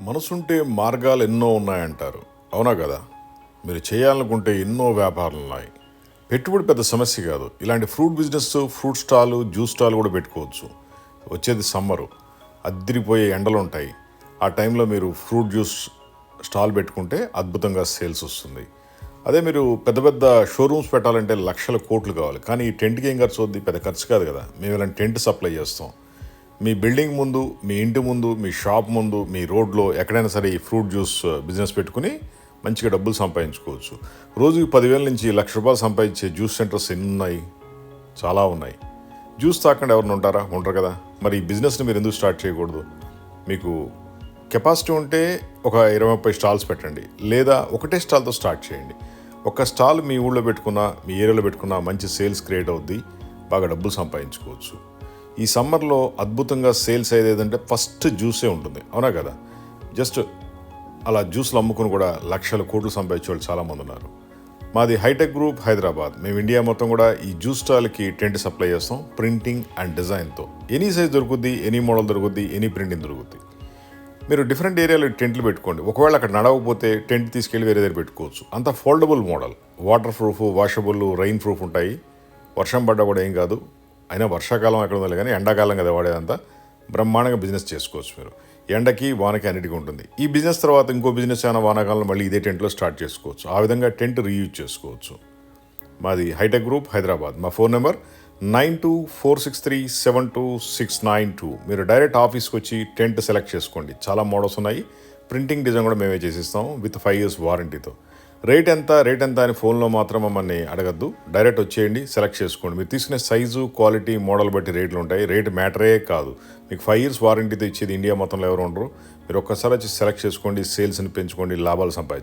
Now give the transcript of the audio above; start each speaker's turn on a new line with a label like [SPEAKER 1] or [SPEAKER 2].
[SPEAKER 1] మనసుంటే మార్గాలు ఎన్నో ఉన్నాయంటారు. అవునా కదా? మీరు చేయాలనుకుంటే ఎన్నో వ్యాపారాలు ఉన్నాయి. పెట్టుబడి పెద్ద సమస్య కాదు. ఇలాంటి fruit business, fruit stall, juice stall కూడా పెట్టుకోవచ్చు. వచ్చేది సమ్మరు, అద్దిరిపోయే ఎండలు ఉంటాయి. ఆ టైంలో మీరు ఫ్రూట్ జ్యూస్ స్టాల్ పెట్టుకుంటే అద్భుతంగా సేల్స్ వస్తుంది. అదే మీరు పెద్ద పెద్ద షోరూమ్స్ పెట్టాలంటే లక్షల కోట్లు కావాలి. కానీ ఈ టెంట్కి ఏం ఖర్చు అవుద్ది? పెద్ద ఖర్చు కాదు కదా. మేము ఇలాంటి టెంట్ సప్లై చేస్తాం. మీ బిల్డింగ్ ముందు, మీ ఇంటి ముందు, మీ షాప్ ముందు, మీ రోడ్లో ఎక్కడైనా సరే ఈ ఫ్రూట్ జ్యూస్ బిజినెస్ పెట్టుకుని మంచిగా డబ్బులు సంపాదించుకోవచ్చు. రోజుకి 10,000 నుంచి ₹1,00,000 సంపాదించే జ్యూస్ సెంటర్స్ ఎన్ని ఉన్నాయి? చాలా ఉన్నాయి. జ్యూస్ తాకుండా ఎవరిని ఉంటారా? ఉండరు కదా. మరి ఈ బిజినెస్ని మీరు ఎందుకు స్టార్ట్ చేయకూడదు? మీకు కెపాసిటీ ఉంటే ఒక 20-30 స్టాల్స్ పెట్టండి, లేదా ఒకటే స్టాల్తో స్టార్ట్ చేయండి. ఒక స్టాల్ మీ ఊళ్ళో పెట్టుకున్నా, మీ ఏరియాలో పెట్టుకున్నా మంచి సేల్స్ క్రియేట్ అవుద్ది, బాగా డబ్బులు సంపాదించుకోవచ్చు. ఈ సమ్మర్లో అద్భుతంగా సేల్స్ అయ్యేది ఏదంటే ఫస్ట్ జ్యూసే ఉంటుంది. అవునా కదా? జస్ట్ అలా జ్యూస్లు అమ్ముకుని కూడా లక్షల కోట్లు సంపాదించే వాళ్ళు చాలామంది ఉన్నారు. మాది హైటెక్ గ్రూప్, హైదరాబాద్. మేము ఇండియా మొత్తం కూడా ఈ జ్యూస్ స్టాల్కి టెంట్ సప్లై చేస్తాం, ప్రింటింగ్ అండ్ డిజైన్తో. ఎనీ సైజ్ దొరుకుద్ది, ఎనీ మోడల్ దొరుకుద్ది, ఎనీ ప్రింటింగ్ దొరుకుద్ది. మీరు డిఫరెంట్ ఏరియాలో టెంట్లు పెట్టుకోండి. ఒకవేళ అక్కడ నడవకపోతే టెంట్ తీసుకెళ్ళి వేరే దగ్గర పెట్టుకోవచ్చు. అంత foldable model, water proof, washable, rain proof ఉంటాయి. వర్షం పడ్డా కూడా ఏం కాదు. అయినా వర్షాకాలం ఎక్కడ ఉండాలి, కానీ ఎండాకాలం కదా వాడేదంతా. బ్రహ్మాండంగా బిజినెస్ చేసుకోవచ్చు మీరు. ఎండకి వానకి అన్నిటికీ ఉంటుంది. ఈ బిజినెస్ తర్వాత ఇంకో బిజినెస్ అయినా వానాకాలంలో మళ్ళీ ఇదే టెంట్లో స్టార్ట్ చేసుకోవచ్చు. ఆ విధంగా టెంట్ రీయూజ్ చేసుకోవచ్చు. మాది హైటెక్ గ్రూప్, హైదరాబాద్. మా ఫోన్ నెంబర్ 9246372692. మీరు డైరెక్ట్ ఆఫీస్కి వచ్చి టెంట్ సెలెక్ట్ చేసుకోండి. చాలా మోడల్స్ ఉన్నాయి. ప్రింటింగ్ డిజైన్ కూడా మేమే చేసిస్తాం విత్ 5 years వారంటీతో. రేట్ ఎంత అని ఫోన్లో మాత్రం మమ్మల్ని అడగద్దు. డైరెక్ట్ వచ్చేయండి, సెలెక్ట్ చేసుకోండి. మీరు తీసుకునే సైజు, క్వాలిటీ, మోడల్ బట్టి రేట్లు ఉంటాయి. రేట్ మ్యాటరే కాదు. మీకు 5 years వారంటీతో ఇచ్చేది ఇండియా మొత్తంలో ఎవరు ఉండరు. మీరు ఒక్కసారి వచ్చి సెలెక్ట్ చేసుకోండి, సేల్స్ని పెంచుకోండి, లాభాలు సంపాదించండి.